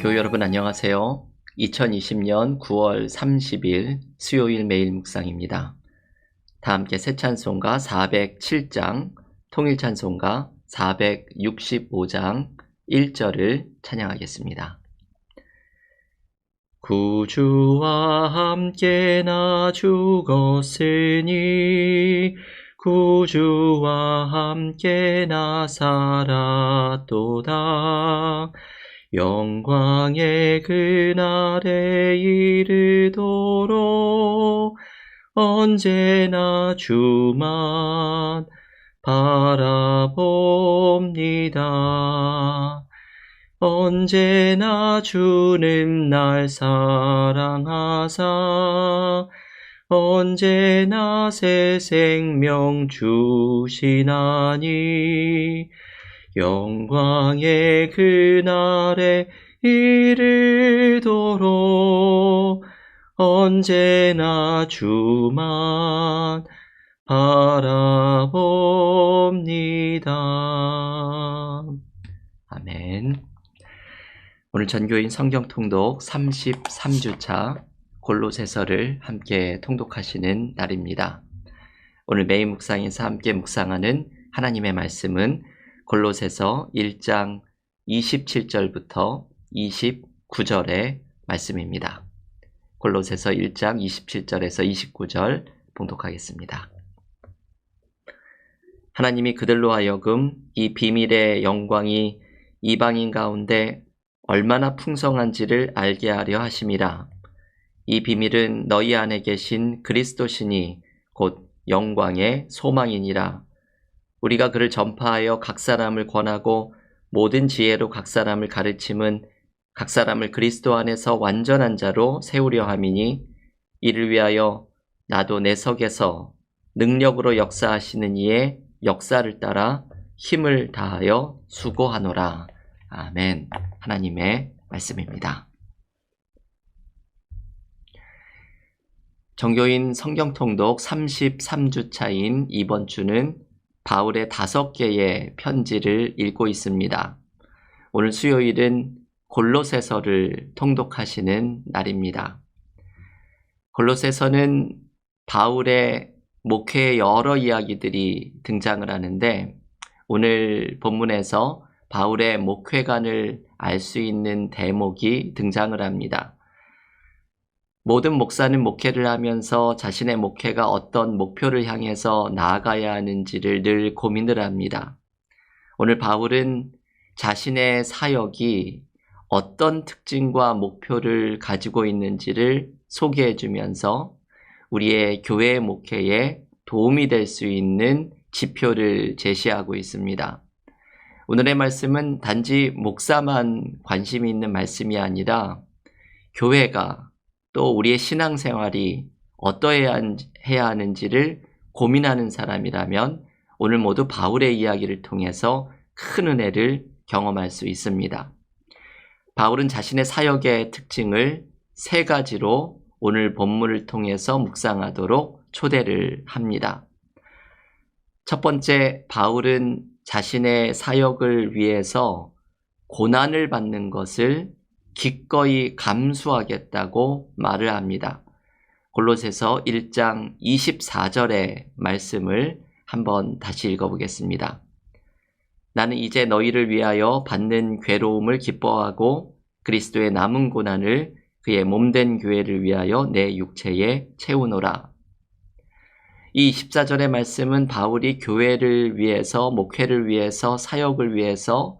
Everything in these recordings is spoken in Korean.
교회 여러분 안녕하세요. 2020년 9월 30일 수요일 매일 묵상입니다. 다 함께 새 찬송가 407장, 통일 찬송가 465장 1절을 찬양하겠습니다. 구주와 함께 나 죽었으니 구주와 함께 나 살았도다. 영광의 그날에 이르도록 언제나 주만 바라봅니다. 언제나 주는 날 사랑하사 언제나 새 생명 주시나니 영광의 그날에 이르도록 언제나 주만 바라봅니다. 아멘. 오늘 전교인 성경통독 33주차 골로새서를 함께 통독하시는 날입니다. 오늘 매일 묵상에서 함께 묵상하는 하나님의 말씀은 골로새서 1장 27절부터 29절의 말씀입니다. 골로새서 1장 27절에서 29절 봉독하겠습니다. 하나님이 그들로 하여금 이 비밀의 영광이 이방인 가운데 얼마나 풍성한지를 알게 하려 하심이라. 이 비밀은 너희 안에 계신 그리스도시니 곧 영광의 소망이니라. 우리가 그를 전파하여 각 사람을 권하고 모든 지혜로 각 사람을 가르침은 각 사람을 그리스도 안에서 완전한 자로 세우려 함이니 이를 위하여 나도 내 석에서 능력으로 역사하시는 이의 역사를 따라 힘을 다하여 수고하노라. 아멘. 하나님의 말씀입니다. 정교인 성경통독 33주차인 이번 주는 바울의 5개의 편지를 읽고 있습니다. 오늘 수요일은 골로새서를 통독하시는 날입니다. 골로새서는 바울의 목회의 여러 이야기들이 등장을 하는데 오늘 본문에서 바울의 목회관을 알 수 있는 대목이 등장을 합니다. 모든 목사는 목회를 하면서 자신의 목회가 어떤 목표를 향해서 나아가야 하는지를 늘 고민을 합니다. 오늘 바울은 자신의 사역이 어떤 특징과 목표를 가지고 있는지를 소개해 주면서 우리의 교회 목회에 도움이 될 수 있는 지표를 제시하고 있습니다. 오늘의 말씀은 단지 목사만 관심이 있는 말씀이 아니라 교회가 또 우리의 신앙생활이 어떠해야 하는지를 고민하는 사람이라면 오늘 모두 바울의 이야기를 통해서 큰 은혜를 경험할 수 있습니다. 바울은 자신의 사역의 특징을 3가지로 오늘 본문을 통해서 묵상하도록 초대를 합니다. 첫 번째, 바울은 자신의 사역을 위해서 고난을 받는 것을 기꺼이 감수하겠다고 말을 합니다. 골로새서 1장 24절의 말씀을 한번 다시 읽어보겠습니다. 나는 이제 너희를 위하여 받는 괴로움을 기뻐하고 그리스도의 남은 고난을 그의 몸된 교회를 위하여 내 육체에 채우노라. 이 24절의 말씀은 바울이 교회를 위해서, 목회를 위해서, 사역을 위해서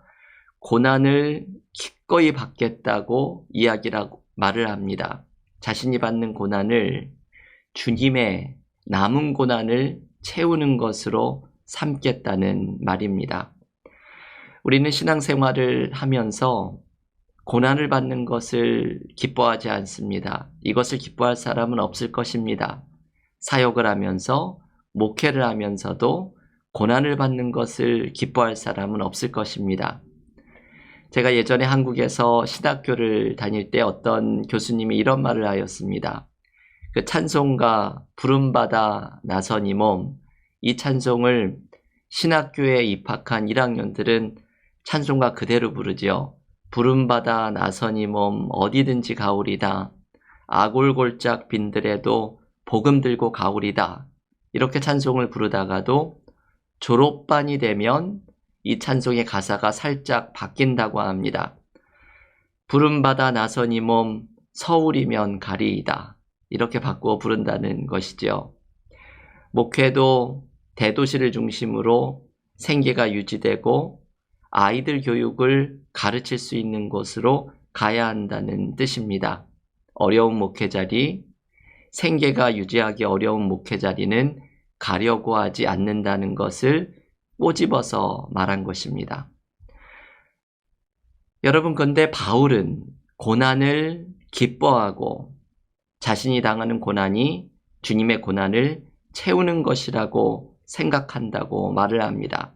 고난을 기꺼이 받겠다고 말을 합니다. 자신이 받는 고난을 주님의 남은 고난을 채우는 것으로 삼겠다는 말입니다. 우리는 신앙생활을 하면서 고난을 받는 것을 기뻐하지 않습니다. 이것을 기뻐할 사람은 없을 것입니다. 사역을 하면서, 목회를 하면서도 고난을 받는 것을 기뻐할 사람은 없을 것입니다. 제가 예전에 한국에서 신학교를 다닐 때 어떤 교수님이 이런 말을 하였습니다. 그 찬송가 부름받아 나선 이 몸, 이 찬송을 신학교에 입학한 1학년들은 찬송가 그대로 부르지요. 부름받아 나서니 몸 어디든지 가오리다. 아골골짝 빈들에도 복음 들고 가오리다. 이렇게 찬송을 부르다가도 졸업반이 되면 이 찬송의 가사가 살짝 바뀐다고 합니다. 부름받아 나서니 몸 서울이면 가리이다. 이렇게 바꾸어 부른다는 것이죠. 목회도 대도시를 중심으로 생계가 유지되고 아이들 교육을 가르칠 수 있는 곳으로 가야 한다는 뜻입니다. 어려운 목회 자리, 생계가 유지하기 어려운 목회 자리는 가려고 하지 않는다는 것을 꼬집어서 말한 것입니다. 여러분, 그런데 바울은 고난을 기뻐하고 자신이 당하는 고난이 주님의 고난을 채우는 것이라고 생각한다고 말을 합니다.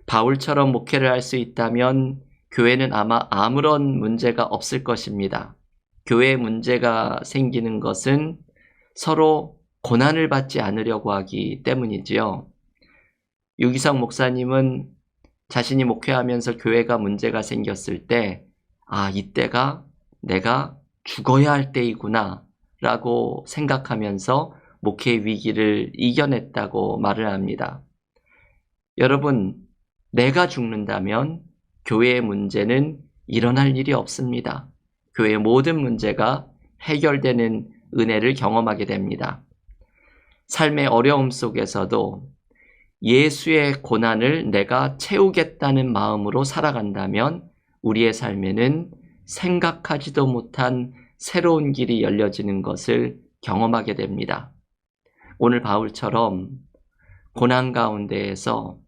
바울처럼 목회를 할 수 있다면 교회는 아마 아무런 문제가 없을 것입니다. 교회에 문제가 생기는 것은 서로 고난을 받지 않으려고 하기 때문이지요. 유기성 목사님은 자신이 목회하면서 교회가 문제가 생겼을 때, 이때가 내가 죽어야 할 때이구나 라고 생각하면서 목회 위기를 이겨냈다고 말을 합니다. 여러분, 내가 죽는다면 교회의 문제는 일어날 일이 없습니다. 교회의 모든 문제가 해결되는 은혜를 경험하게 됩니다. 삶의 어려움 속에서도 예수의 고난을 내가 채우겠다는 마음으로 살아간다면 우리의 삶에는 생각하지도 못한 새로운 길이 열려지는 것을 경험하게 됩니다. 오늘 바울처럼 고난 가운데에서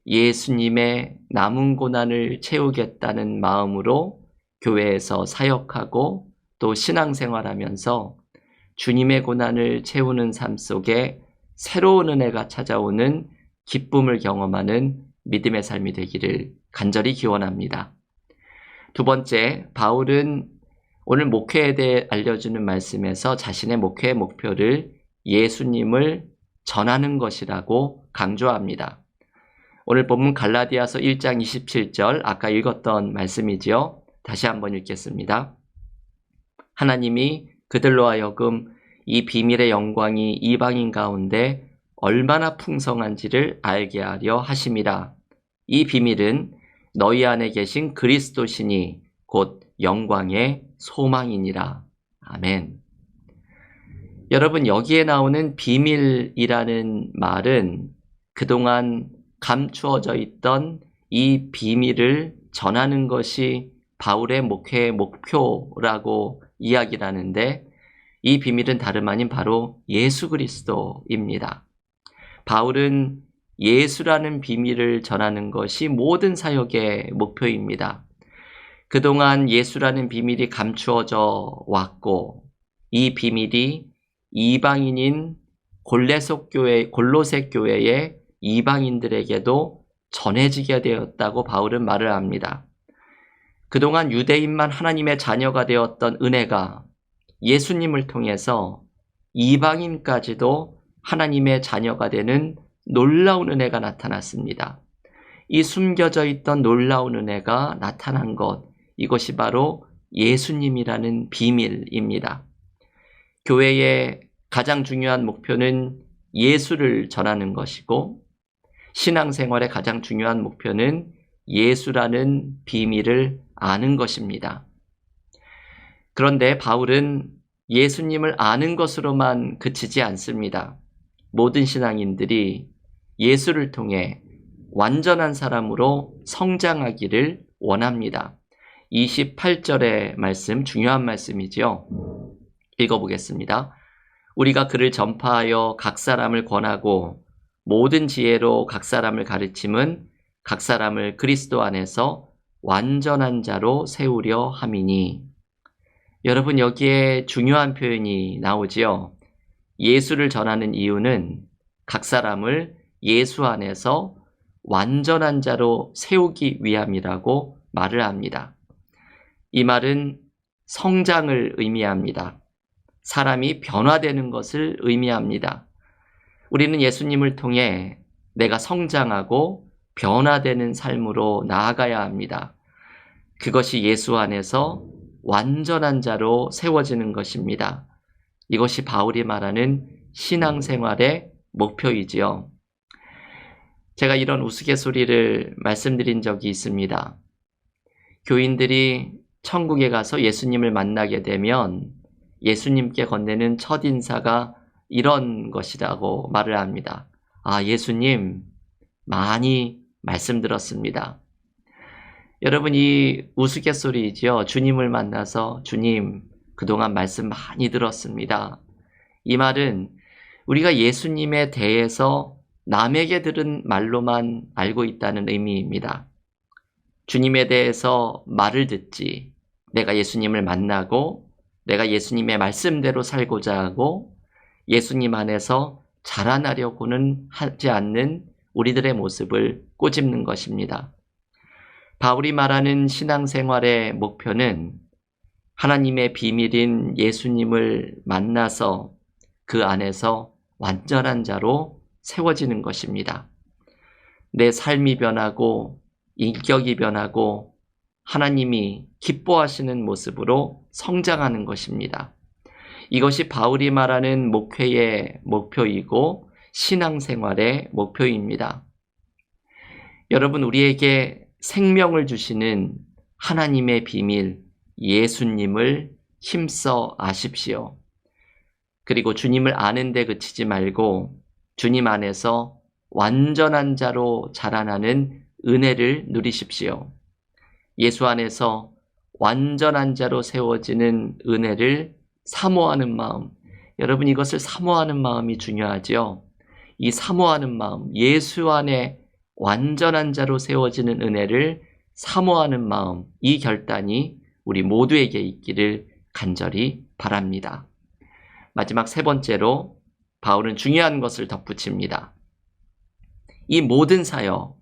예수님의 남은 고난을 채우겠다는 마음으로 교회에서 사역하고 또 신앙생활하면서 주님의 고난을 채우는 삶 속에 새로운 은혜가 찾아오는 기쁨을 경험하는 믿음의 삶이 되기를 간절히 기원합니다. 두 번째, 바울은 오늘 목회에 대해 알려주는 말씀에서 자신의 목회의 목표를 예수님을 전하는 것이라고 강조합니다. 오늘 본문 갈라디아서 1장 27절, 아까 읽었던 말씀이지요. 다시 한번 읽겠습니다. 하나님이 그들로 하여금 이 비밀의 영광이 이방인 가운데 얼마나 풍성한지를 알게 하려 하심이라. 이 비밀은 너희 안에 계신 그리스도시니 곧 영광의 소망이니라. 아멘. 여러분, 여기에 나오는 비밀이라는 말은 그동안 감추어져 있던 이 비밀을 전하는 것이 바울의 목회의 목표라고 이야기를 하는데, 이 비밀은 다름 아닌 바로 예수 그리스도입니다. 바울은 예수라는 비밀을 전하는 것이 모든 사역의 목표입니다. 그동안 예수라는 비밀이 감추어져 왔고, 이 비밀이 이방인인 골로새 교회의 이방인들에게도 전해지게 되었다고 바울은 말을 합니다. 그동안 유대인만 하나님의 자녀가 되었던 은혜가 예수님을 통해서 이방인까지도 하나님의 자녀가 되는 놀라운 은혜가 나타났습니다. 이 숨겨져 있던 놀라운 은혜가 나타난 것, 이것이 바로 예수님이라는 비밀입니다. 교회의 가장 중요한 목표는 예수를 전하는 것이고, 신앙생활의 가장 중요한 목표는 예수라는 비밀을 아는 것입니다. 그런데 바울은 예수님을 아는 것으로만 그치지 않습니다. 모든 신앙인들이 예수를 통해 완전한 사람으로 성장하기를 원합니다. 28절의 말씀, 중요한 말씀이지요. 읽어보겠습니다. 우리가 그를 전파하여 각 사람을 권하고 모든 지혜로 각 사람을 가르침은 각 사람을 그리스도 안에서 완전한 자로 세우려 함이니. 여러분, 여기에 중요한 표현이 나오지요. 예수를 전하는 이유는 각 사람을 예수 안에서 완전한 자로 세우기 위함이라고 말을 합니다. 이 말은 성장을 의미합니다. 사람이 변화되는 것을 의미합니다. 우리는 예수님을 통해 내가 성장하고 변화되는 삶으로 나아가야 합니다. 그것이 예수 안에서 완전한 자로 세워지는 것입니다. 이것이 바울이 말하는 신앙생활의 목표이지요. 제가 이런 우스갯소리를 말씀드린 적이 있습니다. 교인들이 천국에 가서 예수님을 만나게 되면 예수님께 건네는 첫인사가 이런 것이라고 말을 합니다. 아, 예수님, 많이 말씀 들었습니다. 여러분, 이 우스갯소리이죠. 주님을 만나서 주님, 그동안 말씀 많이 들었습니다. 이 말은 우리가 예수님에 대해서 남에게 들은 말로만 알고 있다는 의미입니다. 주님에 대해서 말을 듣지, 내가 예수님을 만나고 내가 예수님의 말씀대로 살고자 하고 예수님 안에서 자라나려고는 하지 않는 우리들의 모습을 꼬집는 것입니다. 바울이 말하는 신앙생활의 목표는 하나님의 비밀인 예수님을 만나서 그 안에서 완전한 자로 세워지는 것입니다. 내 삶이 변하고 인격이 변하고 하나님이 기뻐하시는 모습으로 성장하는 것입니다. 이것이 바울이 말하는 목회의 목표이고 신앙생활의 목표입니다. 여러분, 우리에게 생명을 주시는 하나님의 비밀 예수님을 힘써 아십시오. 그리고 주님을 아는 데 그치지 말고 주님 안에서 완전한 자로 자라나는 은혜를 누리십시오. 예수 안에서 완전한 자로 세워지는 은혜를 사모하는 마음, 여러분, 이것을 사모하는 마음이 중요하죠. 이 사모하는 마음, 예수 안에 완전한 자로 세워지는 은혜를 사모하는 마음, 이 결단이 우리 모두에게 있기를 간절히 바랍니다. 마지막 세 번째로 바울은 중요한 것을 덧붙입니다. 이 모든 사역,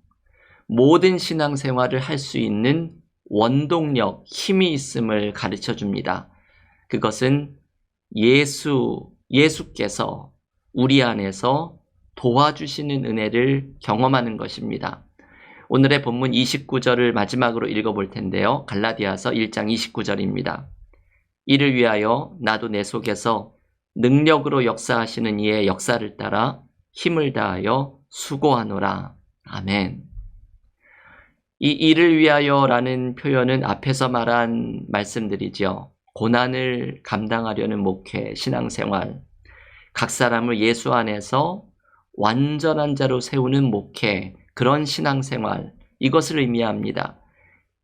모든 신앙생활을 할 수 있는 원동력, 힘이 있음을 가르쳐 줍니다. 그것은 예수께서 우리 안에서 도와주시는 은혜를 경험하는 것입니다. 오늘의 본문 29절을 마지막으로 읽어볼 텐데요. 갈라디아서 1장 29절입니다. 이를 위하여 나도 내 속에서 능력으로 역사하시는 이의 역사를 따라 힘을 다하여 수고하노라. 아멘. 이 이를 위하여라는 표현은 앞에서 말한 말씀들이죠. 고난을 감당하려는 목회, 신앙생활, 각 사람을 예수 안에서 완전한 자로 세우는 목회, 그런 신앙생활, 이것을 의미합니다.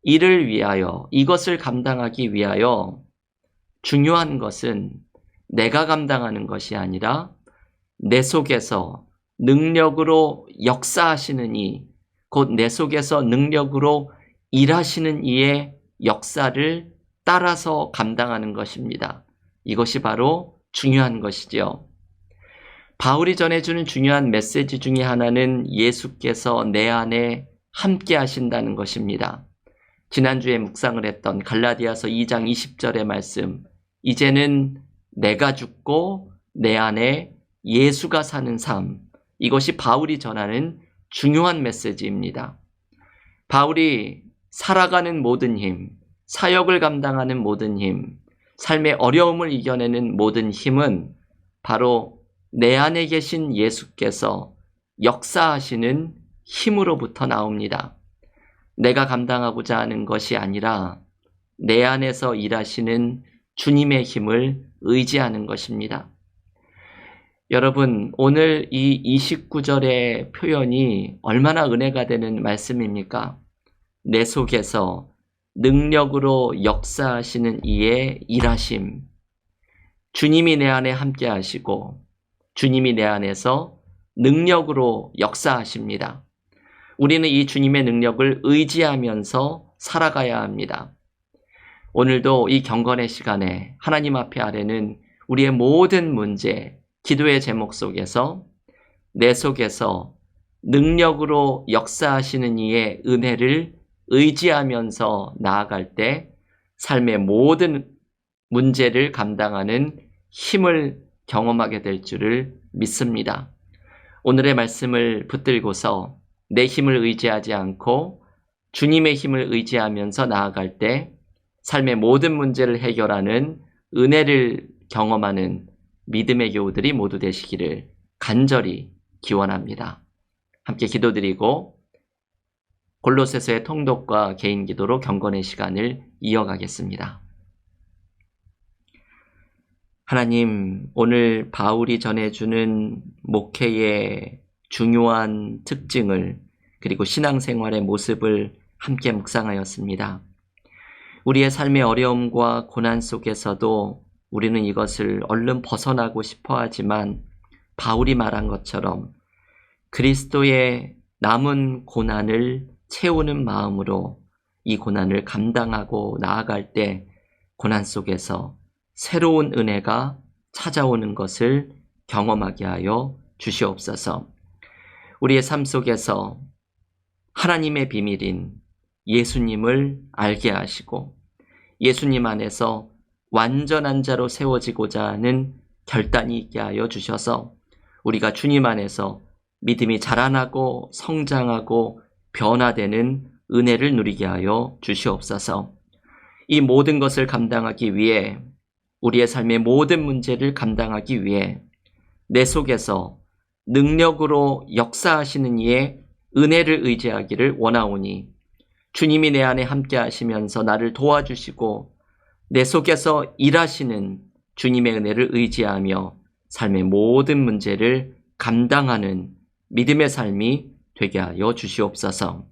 이를 위하여, 이것을 감당하기 위하여 중요한 것은 내가 감당하는 것이 아니라 내 속에서 능력으로 역사하시는 이, 곧 내 속에서 능력으로 일하시는 이의 역사를 따라서 감당하는 것입니다. 이것이 바로 중요한 것이죠. 바울이 전해주는 중요한 메시지 중에 하나는 예수께서 내 안에 함께 하신다는 것입니다. 지난주에 묵상을 했던 갈라디아서 2장 20절의 말씀, 이제는 내가 죽고 내 안에 예수가 사는 삶, 이것이 바울이 전하는 중요한 메시지입니다. 바울이 살아가는 모든 힘, 사역을 감당하는 모든 힘, 삶의 어려움을 이겨내는 모든 힘은 바로 내 안에 계신 예수께서 역사하시는 힘으로부터 나옵니다. 내가 감당하고자 하는 것이 아니라 내 안에서 일하시는 주님의 힘을 의지하는 것입니다. 여러분, 오늘 이 29절의 표현이 얼마나 은혜가 되는 말씀입니까? 내 속에서 능력으로 역사하시는 이의 일하심, 주님이 내 안에 함께 하시고 주님이 내 안에서 능력으로 역사하십니다. 우리는 이 주님의 능력을 의지하면서 살아가야 합니다. 오늘도 이 경건의 시간에 하나님 앞에 아뢰는 우리의 모든 문제, 기도의 제목 속에서 내 속에서 능력으로 역사하시는 이의 은혜를 의지하면서 나아갈 때 삶의 모든 문제를 감당하는 힘을 경험하게 될 줄을 믿습니다. 오늘의 말씀을 붙들고서 내 힘을 의지하지 않고 주님의 힘을 의지하면서 나아갈 때 삶의 모든 문제를 해결하는 은혜를 경험하는 믿음의 교우들이 모두 되시기를 간절히 기원합니다. 함께 기도드리고 골로새서의 통독과 개인 기도로 경건의 시간을 이어가겠습니다. 하나님, 오늘 바울이 전해주는 목회의 중요한 특징을 그리고 신앙생활의 모습을 함께 묵상하였습니다. 우리의 삶의 어려움과 고난 속에서도 우리는 이것을 얼른 벗어나고 싶어 하지만 바울이 말한 것처럼 그리스도의 남은 고난을 채우는 마음으로 이 고난을 감당하고 나아갈 때 고난 속에서 새로운 은혜가 찾아오는 것을 경험하게 하여 주시옵소서. 우리의 삶 속에서 하나님의 비밀인 예수님을 알게 하시고 예수님 안에서 완전한 자로 세워지고자 하는 결단이 있게 하여 주셔서 우리가 주님 안에서 믿음이 자라나고 성장하고 변화되는 은혜를 누리게 하여 주시옵소서. 이 모든 것을 감당하기 위해 우리의 삶의 모든 문제를 감당하기 위해 내 속에서 능력으로 역사하시는 이의 은혜를 의지하기를 원하오니 주님이 내 안에 함께 하시면서 나를 도와주시고 내 속에서 일하시는 주님의 은혜를 의지하며 삶의 모든 문제를 감당하는 믿음의 삶이 되게 하여 주시옵소서.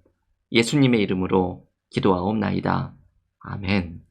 예수님의 이름으로 기도하옵나이다. 아멘.